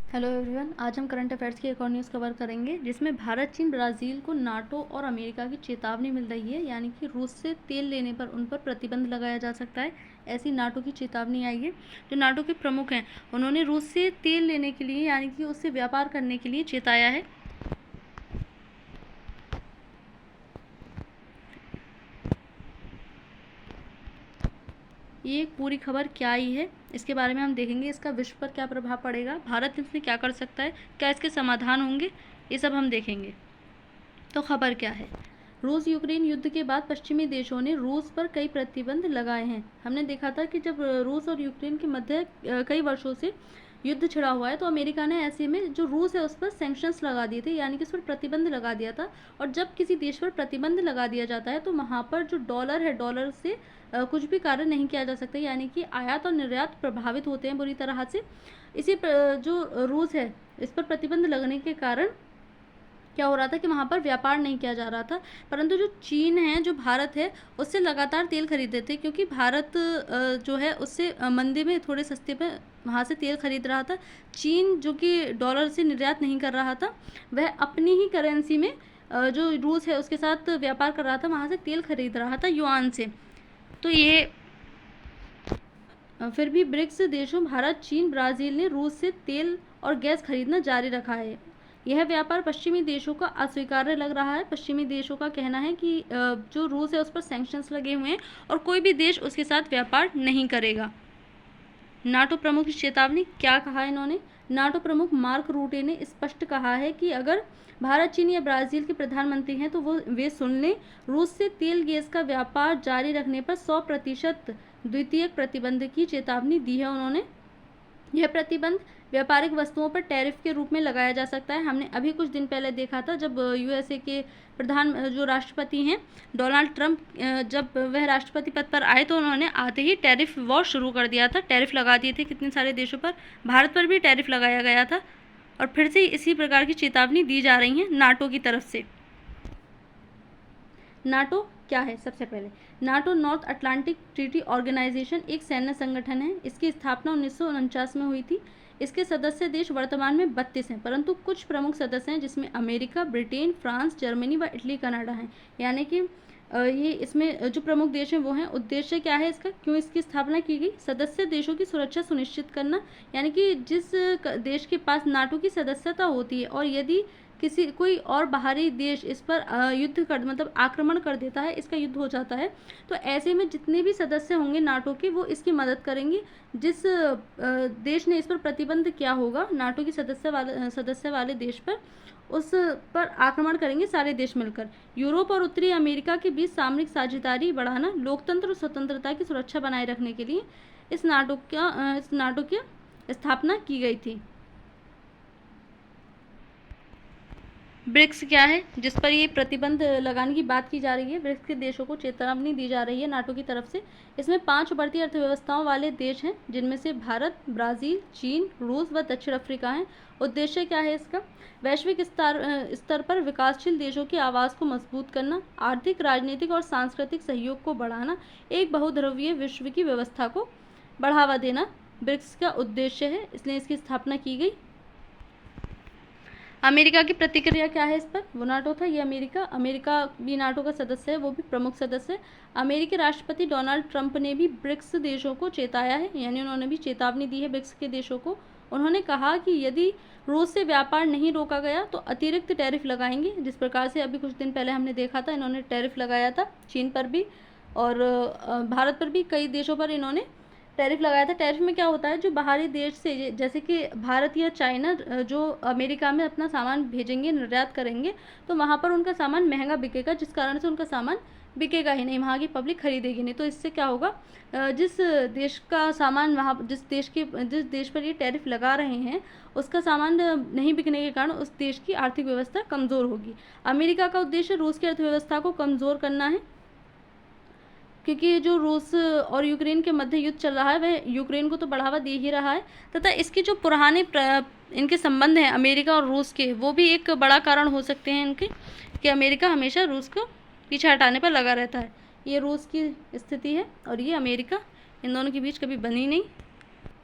Hello everyone, आज हम current affairs की एक और न्यूज़ कवर करेंगे जिसमें भारत, चीन, ब्राज़ील को नाटो और अमेरिका की चेतावनी मिल रही है। यानी कि रूस से तेल लेने पर उन पर प्रतिबंध लगाया जा सकता है, ऐसी नाटो की चेतावनी आई है। जो नाटो के प्रमुख हैं उन्होंने रूस से तेल लेने के लिए यानी कि उससे व्यापार करने के लिए चेताया है। ये पूरी खबर क्या आई है इसके बारे में हम देखेंगे। इसका विश्व पर क्या प्रभाव पड़ेगा, भारत इसमें क्या कर सकता है, क्या इसके समाधान होंगे, ये सब हम देखेंगे। तो खबर क्या है। रूस यूक्रेन युद्ध के बाद पश्चिमी देशों ने रूस पर कई प्रतिबंध लगाए हैं। हमने देखा था कि जब रूस और यूक्रेन के मध्य कई वर्षों से युद्ध छिड़ा हुआ है तो अमेरिका ने ऐसे में जो रूस है उस पर सैंक्शंस लगा दिए थे, यानी कि उस पर प्रतिबंध लगा दिया था। और जब किसी देश पर प्रतिबंध लगा दिया जाता है तो वहाँ पर जो डॉलर है, डॉलर से कुछ भी कार्य नहीं किया जा सकता, यानी कि आयात और निर्यात प्रभावित होते हैं बुरी तरह से। जो रूस है इस पर प्रतिबंध लगने के कारण क्या हो रहा था कि वहाँ पर व्यापार नहीं किया जा रहा था। परंतु जो चीन है, जो भारत है, उससे लगातार तेल खरीदते थे, क्योंकि भारत जो है उससे मंदी में थोड़े सस्ते पे वहाँ से तेल खरीद रहा था। चीन जो कि डॉलर से निर्यात नहीं कर रहा था, वह अपनी ही करेंसी में जो रूस है उसके साथ व्यापार कर रहा था, वहाँ से तेल खरीद रहा था युआन से। तो ये फिर भी ब्रिक्स देशों भारत, चीन, ब्राज़ील ने रूस से तेल और गैस खरीदना जारी रखा है। यह व्यापार पश्चिमी देशों का अस्वीकार्य लग रहा है। पश्चिमी देशों का कहना है कि जो रूस है उस पर सैंक्शंस लगे हुए हैं और कोई भी देश उसके साथ व्यापार नहीं करेगा। नाटो प्रमुख की चेतावनी, क्या कहा इन्होंने। नाटो प्रमुख मार्क रूटे ने स्पष्ट कहा है कि अगर भारत, चीन या ब्राज़ील के प्रधानमंत्री हैं तो वे सुन लें। रूस से तेल गैस का व्यापार जारी रखने पर 100% द्वितीयक प्रतिबंध की चेतावनी दी है उन्होंने। यह प्रतिबंध व्यापारिक वस्तुओं पर टैरिफ के रूप में लगाया जा सकता है। हमने अभी कुछ दिन पहले देखा था जब यूएसए के प्रधान जो राष्ट्रपति हैं डोनाल्ड ट्रंप, जब वह राष्ट्रपति पद पर आए तो उन्होंने आते ही टैरिफ वॉर शुरू कर दिया था। टैरिफ लगा दिए थे कितने सारे देशों पर, भारत पर भी टैरिफ लगाया गया था। और फिर से इसी प्रकार की चेतावनी दी जा रही है नाटो की तरफ से। नाटो क्या है। सबसे पहले NATO North Atlantic Treaty Organisation एक सैन्य संगठन है। इसकी स्थापना 1949 में हुई थी। इसके सदस्य देश वर्तमान में 32 हैं, परंतु कुछ प्रमुख सदस्य हैं जिसमें अमेरिका, ब्रिटेन, फ्रांस, जर्मनी व इटली, कनाडा हैं। यानी कि ये इसमें जो प्रमुख देश हैं वो हैं। उद्देश्य क्या है इसका, क्यों इसकी स्थापना की गई। सदस्य देशों की सुरक्षा सुनिश्चित करना, यानी कि जिस देश के पास नाटो की सदस्यता होती है और यदि कोई और बाहरी देश इस पर युद्ध कर मतलब आक्रमण कर देता है, इसका युद्ध हो जाता है, तो ऐसे में जितने भी सदस्य होंगे नाटो के वो इसकी मदद करेंगे। जिस देश ने इस पर प्रतिबंध किया होगा नाटो की सदस्य वाले देश पर, उस पर आक्रमण करेंगे सारे देश मिलकर। यूरोप और उत्तरी अमेरिका के बीच सामरिक साझेदारी बढ़ाना, लोकतंत्र और स्वतंत्रता की सुरक्षा बनाए रखने के लिए इस नाटो की स्थापना की गई थी। ब्रिक्स क्या है, जिस पर ये प्रतिबंध लगाने की बात की जा रही है। ब्रिक्स के देशों को चेतावनी दी जा रही है नाटो की तरफ से। इसमें 5 बढ़ती अर्थव्यवस्थाओं वाले देश हैं, जिनमें से भारत, ब्राज़ील, चीन, रूस व दक्षिण अफ्रीका हैं। उद्देश्य क्या है इसका, वैश्विक स्तर पर विकासशील देशों की आवाज़ को मजबूत करना, आर्थिक, राजनीतिक और सांस्कृतिक सहयोग को बढ़ाना, एक बहुध्रुवीय विश्व की व्यवस्था को बढ़ावा देना ब्रिक्स का उद्देश्य है, इसलिए इसकी स्थापना की गई। अमेरिका की प्रतिक्रिया क्या है इस पर। वो नाटो था, ये अमेरिका भी नाटो का सदस्य है, वो भी प्रमुख सदस्य है। अमेरिकी राष्ट्रपति डोनाल्ड ट्रंप ने भी ब्रिक्स देशों को चेताया है, यानी उन्होंने भी चेतावनी दी है ब्रिक्स के देशों को। उन्होंने कहा कि यदि रूस से व्यापार नहीं रोका गया तो अतिरिक्त टैरिफ लगाएंगे। जिस प्रकार से अभी कुछ दिन पहले हमने देखा था, इन्होंने टैरिफ लगाया था चीन पर भी और भारत पर भी, कई देशों पर इन्होंने टैरिफ लगाया था। टैरिफ में क्या होता है, जो बाहरी देश से जैसे कि भारत या चाइना जो अमेरिका में अपना सामान भेजेंगे, निर्यात करेंगे, तो वहाँ पर उनका सामान महंगा बिकेगा, जिस कारण से उनका सामान बिकेगा ही नहीं, वहाँ की पब्लिक खरीदेगी नहीं। तो इससे क्या होगा, जिस देश का सामान वहाँ जिस देश पर ये टैरिफ लगा रहे हैं उसका सामान नहीं बिकने के कारण उस देश की आर्थिक व्यवस्था कमज़ोर होगी। अमेरिका का उद्देश्य रूस की अर्थव्यवस्था को कमज़ोर करना है, क्योंकि जो रूस और यूक्रेन के मध्य युद्ध चल रहा है वह यूक्रेन को तो बढ़ावा दे ही रहा है, तथा इसके जो पुराने इनके संबंध हैं अमेरिका और रूस के, वो भी एक बड़ा कारण हो सकते हैं इनके, कि अमेरिका हमेशा रूस को पीछे हटाने पर लगा रहता है। ये रूस की स्थिति है और ये अमेरिका, इन दोनों के बीच कभी बनी नहीं।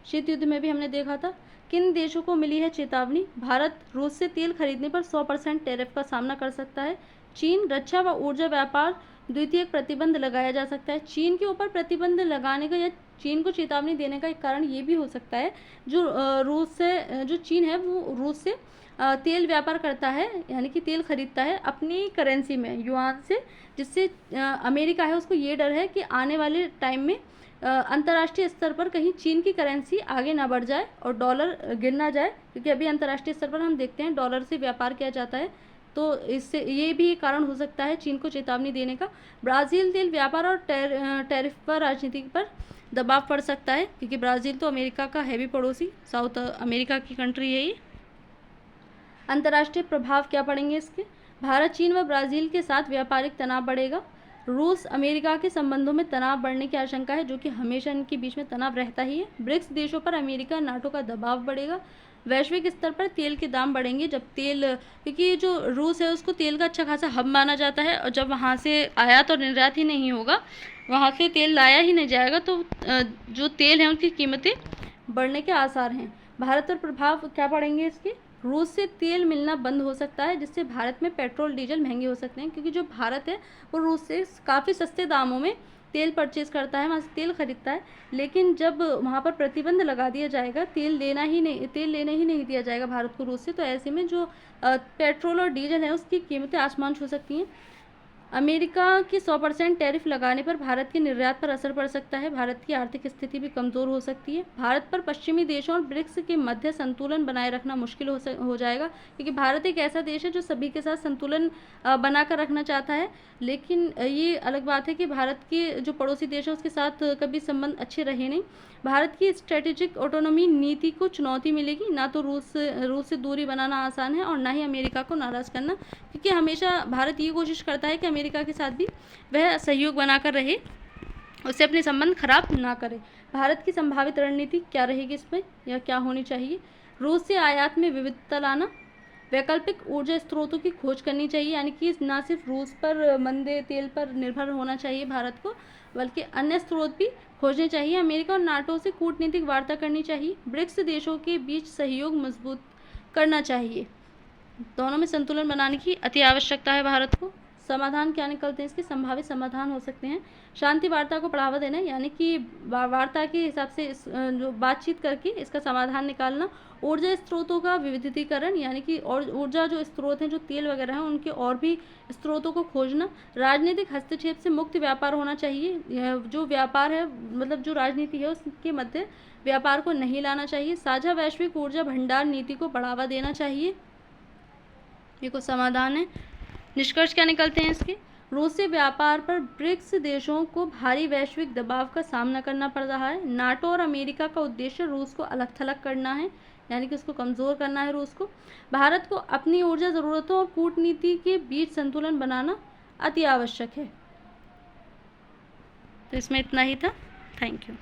शीत युद्ध में भी हमने देखा था किन देशों को मिली है चेतावनी? भारत रूस से तेल खरीदने पर 100% टैरिफ का सामना कर सकता है। चीन रक्षा व ऊर्जा व्यापार द्वितीयक प्रतिबंध लगाया जा सकता है। चीन के ऊपर प्रतिबंध लगाने का या चीन को चेतावनी देने का एक कारण ये भी हो सकता है, जो चीन है वो रूस से तेल व्यापार करता है, यानी कि तेल खरीदता है अपनी करेंसी में, युआन से, जिससे अमेरिका है उसको ये डर है कि आने वाले टाइम में अंतर्राष्ट्रीय स्तर पर कहीं चीन की करेंसी आगे ना बढ़ जाए और डॉलर गिर ना जाए, क्योंकि अभी अंतर्राष्ट्रीय स्तर पर हम देखते हैं डॉलर से व्यापार किया जाता है। तो इससे ये भी एक कारण हो सकता है चीन को चेतावनी देने का। ब्राज़ील तेल व्यापार और टैरिफ पर राजनीति पर दबाव पड़ सकता है, क्योंकि ब्राज़ील तो अमेरिका का हैवी पड़ोसी, साउथ अमेरिका की कंट्री है ये। अंतर्राष्ट्रीय प्रभाव क्या पड़ेंगे इसके? भारत, चीन व ब्राज़ील के साथ व्यापारिक तनाव बढ़ेगा। रूस अमेरिका के संबंधों में तनाव बढ़ने की आशंका है, जो कि हमेशा इनके बीच में तनाव रहता ही है। ब्रिक्स देशों पर अमेरिका नाटो का दबाव बढ़ेगा। वैश्विक स्तर पर तेल के दाम बढ़ेंगे, जब तेल, क्योंकि जो रूस है उसको तेल का अच्छा खासा हब माना जाता है, और जब वहाँ से आयात और निर्यात ही नहीं होगा, वहाँ से तेल लाया ही नहीं जाएगा, तो जो तेल है उनकी कीमतें बढ़ने के आसार हैं। भारत पर प्रभाव क्या पड़ेंगे इसके? रूस से तेल मिलना बंद हो सकता है, जिससे भारत में पेट्रोल डीजल महंगे हो सकते हैं, क्योंकि जो भारत है वो रूस से काफ़ी सस्ते दामों में तेल परचेज़ करता है, वहाँ से तेल खरीदता है। लेकिन जब वहाँ पर प्रतिबंध लगा दिया जाएगा, तेल लेने ही नहीं दिया जाएगा भारत को रूस से, तो ऐसे में जो पेट्रोल और डीजल है उसकी कीमतें आसमान छू सकती हैं। अमेरिका की 100% टैरिफ लगाने पर भारत के निर्यात पर असर पड़ सकता है। भारत की आर्थिक स्थिति भी कमज़ोर हो सकती है। भारत पर पश्चिमी देशों और ब्रिक्स के मध्य संतुलन बनाए रखना मुश्किल हो जाएगा, क्योंकि भारत एक ऐसा देश है जो सभी के साथ संतुलन बनाकर रखना चाहता है। लेकिन ये अलग बात है कि भारत के जो पड़ोसी देश है उसके साथ कभी संबंध अच्छे रहे नहीं। भारत की स्ट्रेटेजिक ऑटोनॉमी नीति को चुनौती मिलेगी। ना तो रूस से दूरी बनाना आसान है और ना ही अमेरिका को नाराज़ करना, क्योंकि हमेशा भारत ये कोशिश करता है कि अमेरिका के साथ भी वह सहयोग बनाकर रहे, उससे अपने संबंध खराब ना करे। भारत की संभावित रणनीति क्या रहेगी इसमें, या क्या होनी चाहिए? रूस से आयात में विविधता लाना, वैकल्पिक ऊर्जा स्रोतों की खोज करनी चाहिए, यानी कि ना सिर्फ रूस पर, मंदे तेल पर निर्भर होना चाहिए भारत को, बल्कि अन्य स्रोत भी खोजने चाहिए। अमेरिका और नाटो से कूटनीतिक वार्ता करनी चाहिए। ब्रिक्स देशों के बीच सहयोग मजबूत करना चाहिए। दोनों में संतुलन बनाने की अति आवश्यकता है भारत को। समाधान क्या निकलते हैं इसके? संभावित समाधान हो सकते हैं शांति वार्ता को बढ़ावा देना, यानी कि वार्ता के हिसाब से जो बातचीत करके इसका समाधान निकालना। ऊर्जा स्रोतों का विविधीकरण, यानी कि और ऊर्जा जो स्रोत हैं, जो तेल वगैरह हैं, उनके और भी स्रोतों को खोजना। राजनीतिक हस्तक्षेप से मुक्त व्यापार होना चाहिए। जो व्यापार है, मतलब जो राजनीति है, उसके मध्य व्यापार को नहीं लाना चाहिए। साझा वैश्विक ऊर्जा भंडार नीति को बढ़ावा देना चाहिए। ये कुछ समाधान है। निष्कर्ष क्या निकलते हैं इसके? रूस से व्यापार पर ब्रिक्स देशों को भारी वैश्विक दबाव का सामना करना पड़ रहा है। नाटो और अमेरिका का उद्देश्य रूस को अलग थलग करना है, यानी कि उसको कमज़ोर करना है रूस को। भारत को अपनी ऊर्जा ज़रूरतों और कूटनीति के बीच संतुलन बनाना अति आवश्यक है। तो इसमें इतना ही था। Thank you.